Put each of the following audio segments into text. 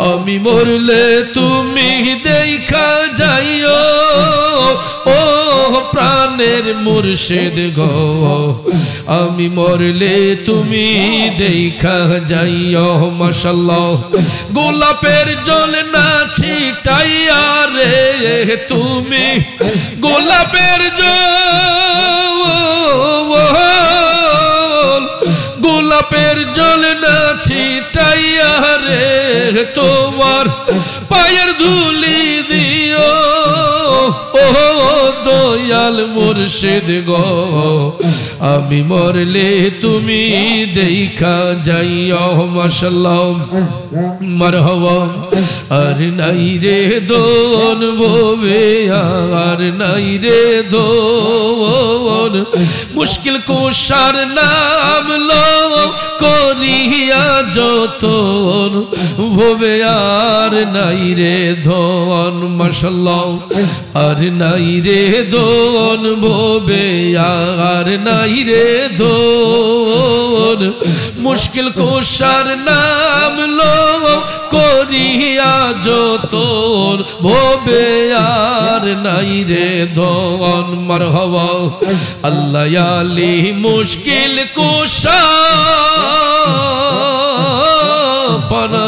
আমি মরলে তুমি দেখা যাইও ও প্রাণের মুর্শিদ গো আমি মরলে তুমি দেখা যাইও মাশাআল্লাহ গোলাপের জল না ছিটাইয়া রে তুমি গোলাপের জল গোলাপের জল না ছিটাইয়া রে তোমার পায়ের ধুলি দিও ও দয়াল মুর্শিদ গো আমি মরলে তুমি দেখা যাইও মাশাআল্লাহ মারহাবা আর নাই রে দোন ভবে আর নাই রে দোন মুশকিল কুশার নাম লো করিয়া যতন ভবে আর নাই রে ধন মাশাআল্লাহ আর নাই রে দোন ভবে আর নাই রে ধন মুশকিল কুশার নাম লো করিয়া যতন ভবে আর নাই রে ধন মারহাবা আল্লাহ আলী মুশকিল কুশা পানা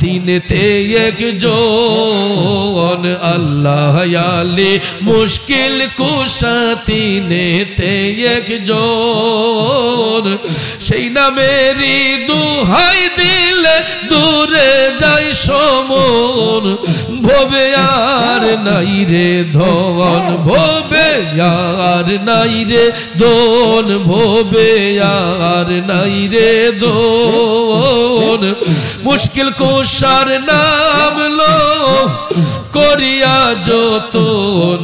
তিনেতে একজন আল্লাহ আলী মুশকিল কুশা তিনেতে একজন সেই নামেরই দুহাই দিলে দূরে যাই সমন ভবে আর নাই রে ধন ভবে আর নাই রে দোন ভবে আর নাই রে দোন মুশকিল কুশার নাম লো করিয়া যতন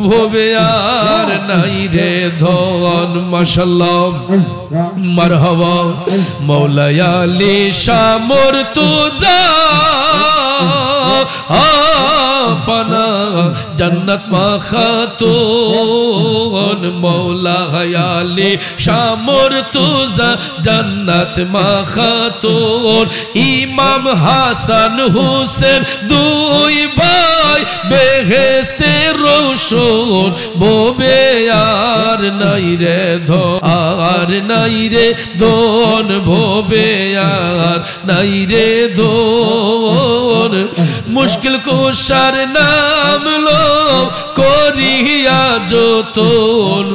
ভবে আর নাই রে ধন মাশাআল্লাহ মারহাবা মৌলা আলী শামর তুজা পানা जन्नत मा खातून मौला हयाली शामुर तुजा जन्नत मा खातून इमाम हसन हुसैन दुई भाई बेहेस्ते रोशन बोबे यार नहीं रे धो आर नहीं रे दोन भोबे यार नहीं रे दोन मुश्किल को शर नाम लो कोरिया जोतोन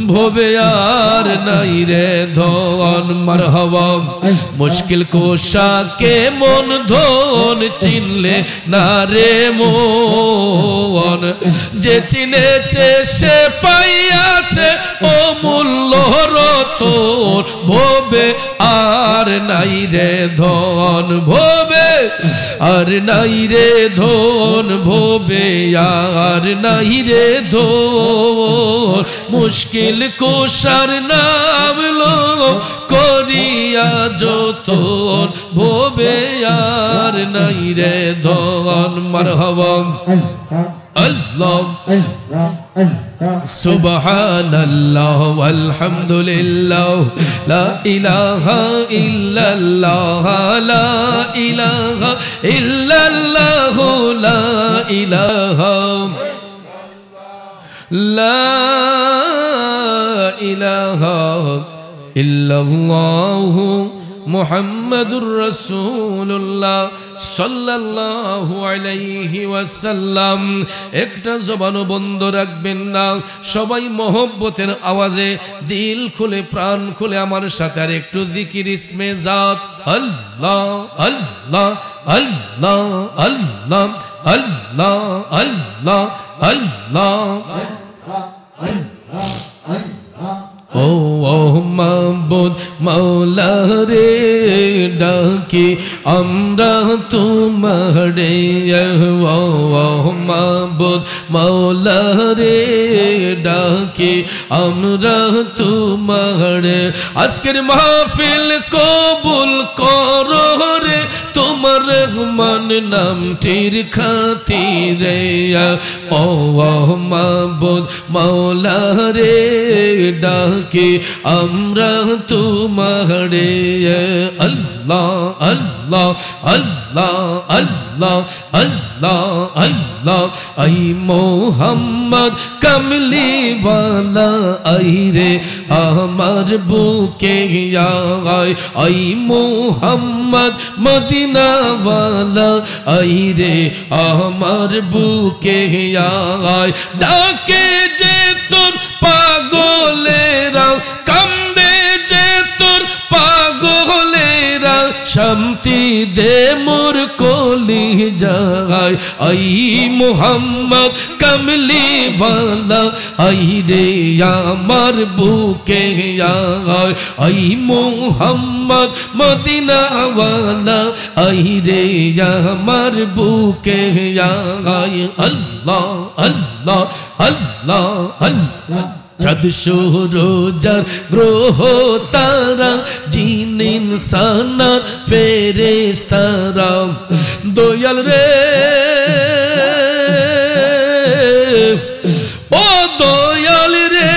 भोबे यार नहीं रे धोन मरहबा मुश्किल को शाके मन धोन चिनले नारे मोन जे चिने चे से पाया चे ओ मुल्लो रतोन भोबे आर नहीं रे धोन भोबे आर नहीं रे धोन भोबे यार नहीं रे धोन मुश्किल को शर नाम लो कोरिया जोतोन भोबे यार नहीं रे धोन मरहबा अल्लाह सुबहानल्लाह वल्हम्दुलिल्लाह ला इलाहा इल्लल्लाह ला इलाहा इल्लल्लाह ला इलाहा ला इलाहा इल्लल्लाह मुहम्मदुर रसूलुल्लाह सल्लल्लाहु अलैहि वसल्लम एकटा जबानो बंद राखबेन ना सबाई मोहब्बतेर आवाजे दिल खुले प्राण खुले आमार साथे आर एकटु जिकिर इस्मे जात अल्लाह अल्लाह अल्लाह अल्लाह अल्लाह अल्लाह अल्लाह ओ माबूद मौला रे डाकी अमरा तुम्हारे ओ माबूद मौला रे डाकी अमरा तुम्हारे आजकेर महफिल कबूल करो रे तुम्हार रहमान नामटिर खातिरे ओ माबूद मौला रे डाकी अमरा तुम्हारे अल्लाह अल्लाह अल्लाह আল্লাহ আল্লাহ আল্লাহ আল্লাহ আই মোহাম্মদ কামলি ওয়ালা আই রে আমার বুকে আয় আই মোহাম্মদ মদিনা ওয়ালা আই রে আমার বুকে আয় ডাকে যে তোর পাগলেরা কান্দে যে তোর পাগলেরা শান্তি দে মোর কলি যায় আই মোহাম্মদ কামলি ওয়ালা আই রে আমার বুকে আয় আই মোহাম্মদ মদিনা ওয়ালা আই রে আমার বুকে আয় আল্লাহ আল্লাহ আল্লাহ আল্লাহ চাঁদ সূরজার গ্রহ তারা জিন ইনসানার ফেরেশতারা দয়াল রে ও দয়াল রে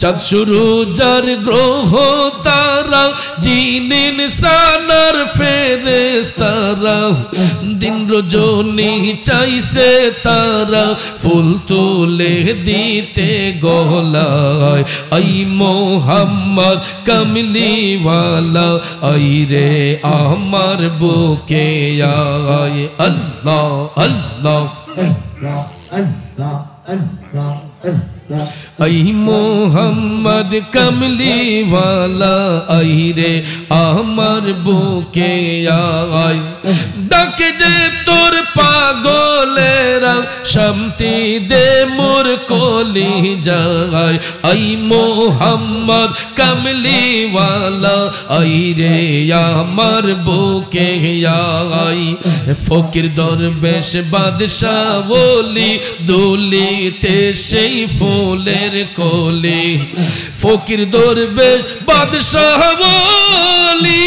চাঁদ সূরজার গ্রহ তারা জিন ইনসানার ফেরেশতারা দিন রজনী চাইছে তারা ফুল তুলে দিতে গলায় আই মোহাম্মদ কামলি ওয়ালা আই রে আমার বুকে আয় আল্লাহ আল্লাহ আল্লাহ আল্লাহ আই মোহাম্মদ কামলি ওয়ালা আই রে আমার বুকে আয় ডাকে যে তোর পাগলেরা শান্তি দে মোর কলি যায় আই মোহাম্মদ কামলি ওয়ালা আই রে আমার বুকে আয় ফকির দরবেশ বাদশাহ ওলি দুলিতে সেই ফুলের কোলে ফকির দরবেশ বাদশাহ ওলি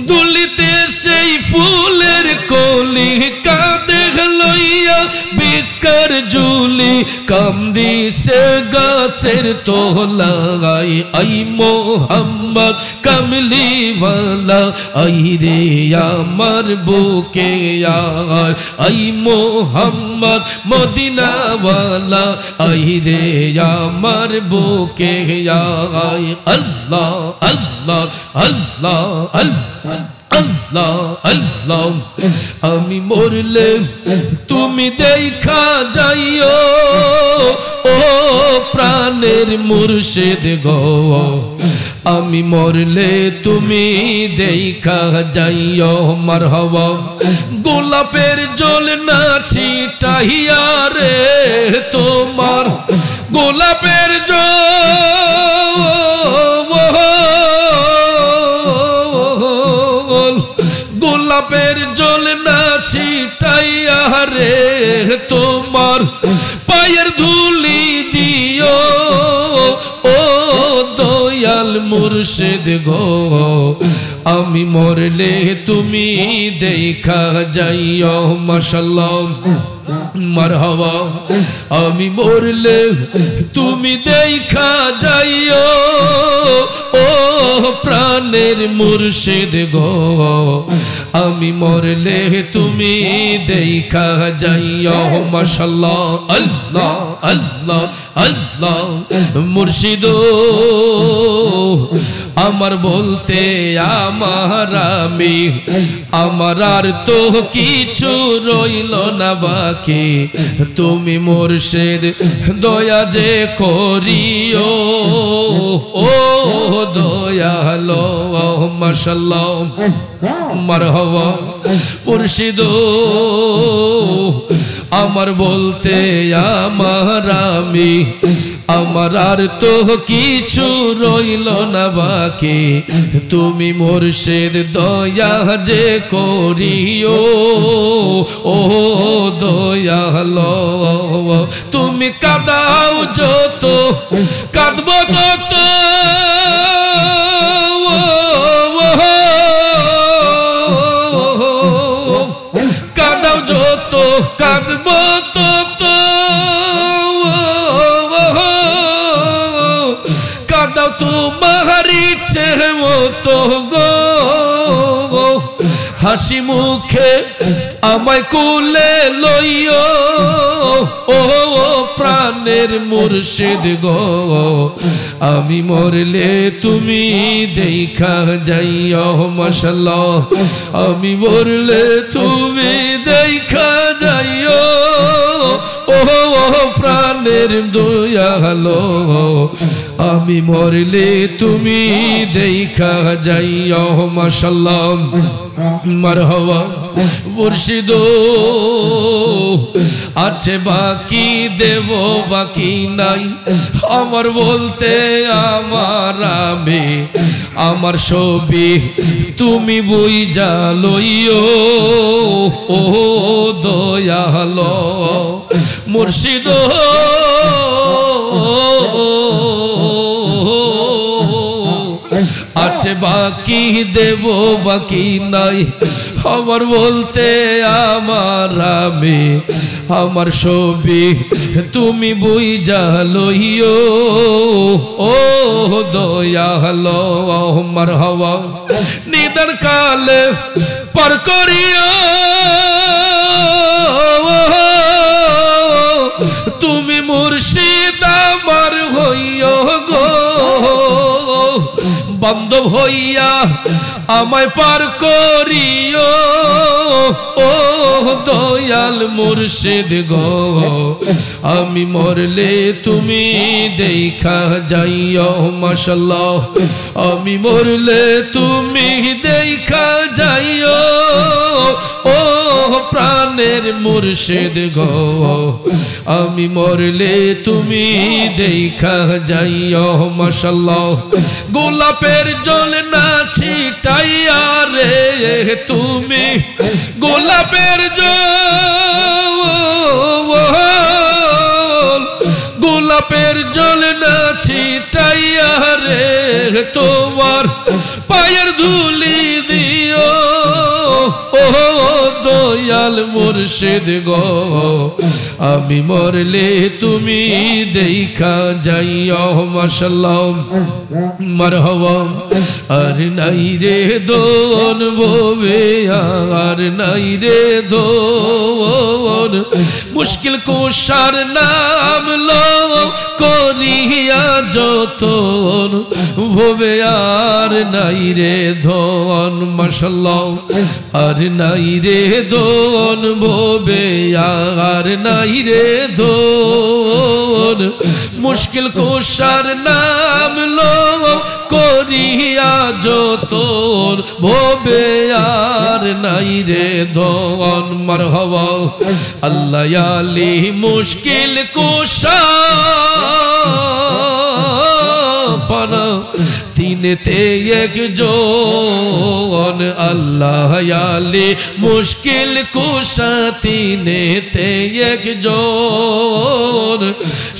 দুলিতে সেই ফুলের কোলে কাঁদে লইয়া বিকার ঝুলি কান্দিছে গাছের তোলায় আই মোহাম্মদ কামলি ওয়ালা আই রে আমার বুকে আয় আই মোহাম্মদ মদিনা ওয়ালা আই রে আমার বুকে আয় আল্লাহ আল্লাহ আল্লাহ আল্লাহ আল্লাহ আল্লাহ আমি মরলে তুমি দেখা যাইও ও প্রাণের মুর্শিদ গো আমি মরলে তুমি দেখা যাইও মারহাবা গোলাপের জল না ছিটাইয়া রে তোমার গোলাপের জল গোলাপের জল না ছিটাইয়া রে তোমার পায়ের ধুলি দিও ও দয়াল মুর্শিদ গো আমি মরলে তুমি দেখা যাইও মাশাআল্লাহ মারহাবা আমি মরলে তুমি দেখা যাইও ও প্রাণের মুর্শিদ গো আমি মরলে তুমি দেখা যাইও মাশাআল্লাহ আল্লাহ আল্লাহ আল্লাহ মুর্শিদ আমার বলতে আমার আমি আমার আর তো কিছু রইল না বাকি তুমি মুর্শিদ দয়া যে করিও ও দয়ালো মাশাআল্লাহ মারহাবা মুর্শিদ আমার বলতে আমার আমি আমার আর তো কিছু রইল না বাকি তুমি মুর্শিদ দয়া যে করিও ও দয়ালো তুমি কাঁদাও যত কাঁদব তত কাঁদাও যত কাঁদব তত তোমার ইচ্ছে মতো গো হাসি মুখে আমায় কোলে লইও ও প্রাণের মুর্শিদ গো আমি মরলে তুমি দেখা যাইও মাশাআল্লাহ আমি মরলে তুমি দেখা যাইও ও প্রাণের দয়ালো আমি মরলে তুমি দেখা যাইও মাশাআল্লাহ মারহাবা মুর্শিদ আছে বাকি দেব বাকি নাই আমার বলতে আমার আমি আমার ছবি তুমি বুইঝা লইও ও দয়ালো মুর্শিদ আছে বাকি দেব বাকি নাই আমার বলতে আমার আমি আমার ছবি তুমি বুইঝা লইও ও দয়ালো মারহাবা নিদান কালে পার করিও তুমি মুর্শিদ আমার হইও গো বান্ধব হইয়া আমায় পার করিও ও দয়াল মুর্শিদ গো আমি মরলে তুমি দেখা যাইও মাশাআল্লাহ আমি মরলে তুমি দেখা যাইও ও প্রাণের মুর্শিদ গো আমি মরলে তুমি দেখা যাইও মাশাআল্লাহ গোলাপের জল না ছিটাইয়া রে তুমি গোলাপের জল গোলাপের জল না ছিটাইয়া রে তোমার পায়ের ধুলি দিও ও দয়াল মুর্শিদ গো আমি মরলে তুমি দেখা যাইও মাশাআল্লাহ মারহাবা আর নাই রে দোন ভবে আর নাই রে দোন মুশকিল কুশার নাম লো করিয়া যতন ভবে আর নাই রে ধন মাশাআল্লাহ আর নাই রে দোন ভবে আর নাই রে দোন মুশকিল কুশার নাম লো করিয়া যতন ভবে আর নাই রে ধন মারহাবা আল্লাহ আলী মুশকিল কুশা পানা তিনেতে একজন আল্লাহ আলী মুশকিল কুশা তিনেতে একজন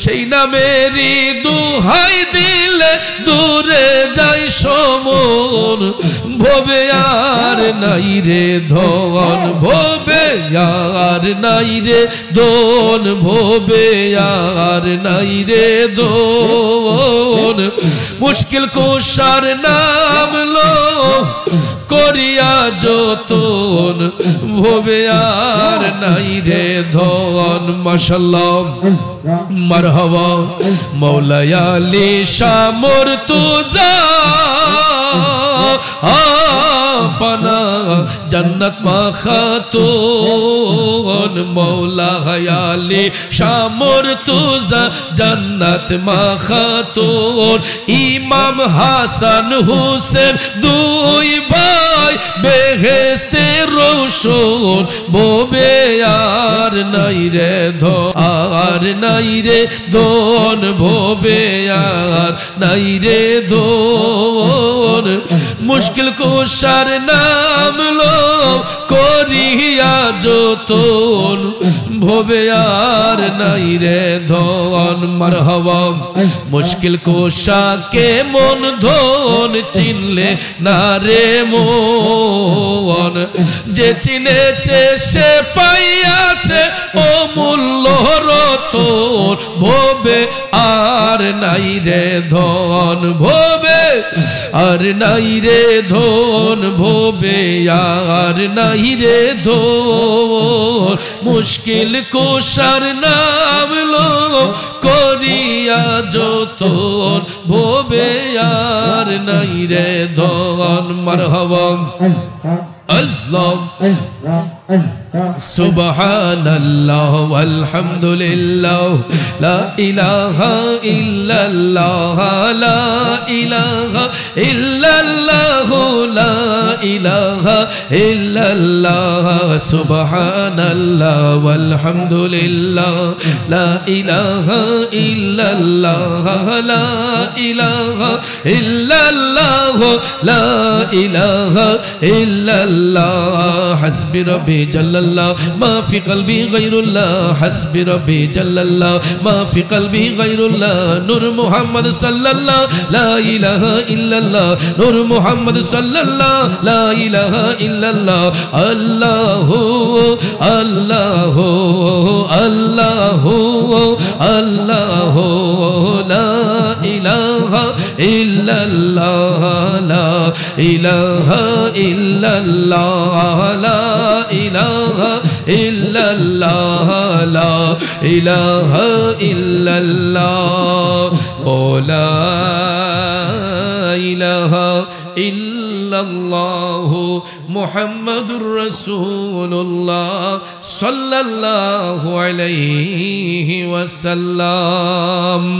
সেই নামেরই দুহাই দিলে দূরে যাই সমন ভবে আর নাই রে ধন ভবে আর নাই রে দোন ভবে আর নাই রে দোন মুশকিল কুশার নাম লো করিয়া যতন ভবে আর নাই রে ধন মাশাআল্লাহ মারহাবা মৌলা আলী শামর তুজা পানা जन्नत माँ खातून मौला हयाली शामुर तुजा जन्नत माँ खातून इमाम हासन हुसैन दुई भाई बेहेस्ते रोशन बोबे यार नहीं रे धो आर नहीं रे दोन भोबे यार नहीं रे दोन मुश्किल को शर नाम लो कोरिया जोतोन भोबे यार नहीं रे धोन मरहबा मुश्किल को शाके मन धोन चिनले नारे मोन जे चिने चे से पाया আছে অমূল্য রতন ভবে আর নাই রে ধন ভবে আর নাই রে ধন ভবে আর নাই রে ধন মুশকিল কোষার নাম লো করিয়া যতন ভবে আর নাই রে ধন মারহাবা আল্লাহ সুবহানাল্লাহ ওয়ালহামদুলিল্লাহ লা ইলাহা ইল্লাল্লাহ লা ইলাহা ইল্লাল্লাহ লা ইলাহা ইল্লাল্লাহ সুবহানাল্লাহ ওয়ালহামদুলিল্লাহ লা ইলাহা ইল্লাল্লাহ লা ইলাহা ইল্লাল্লাহ লা ইলাহা ইল্লাল্লাহ হাসবি রব্বি جل الله ما في قلبي غير الله حسبي ربي جل الله ما في قلبي غير الله نور محمد صلى الله لا إله إلا الله نور محمد صلى الله لا إله إلا الله الله الله الله الله لا إله إلا الله لا إله إلا الله لا إله إلا الله لا إله إلا الله لا إله إلا الله محمد رسول الله صلى الله عليه وسلم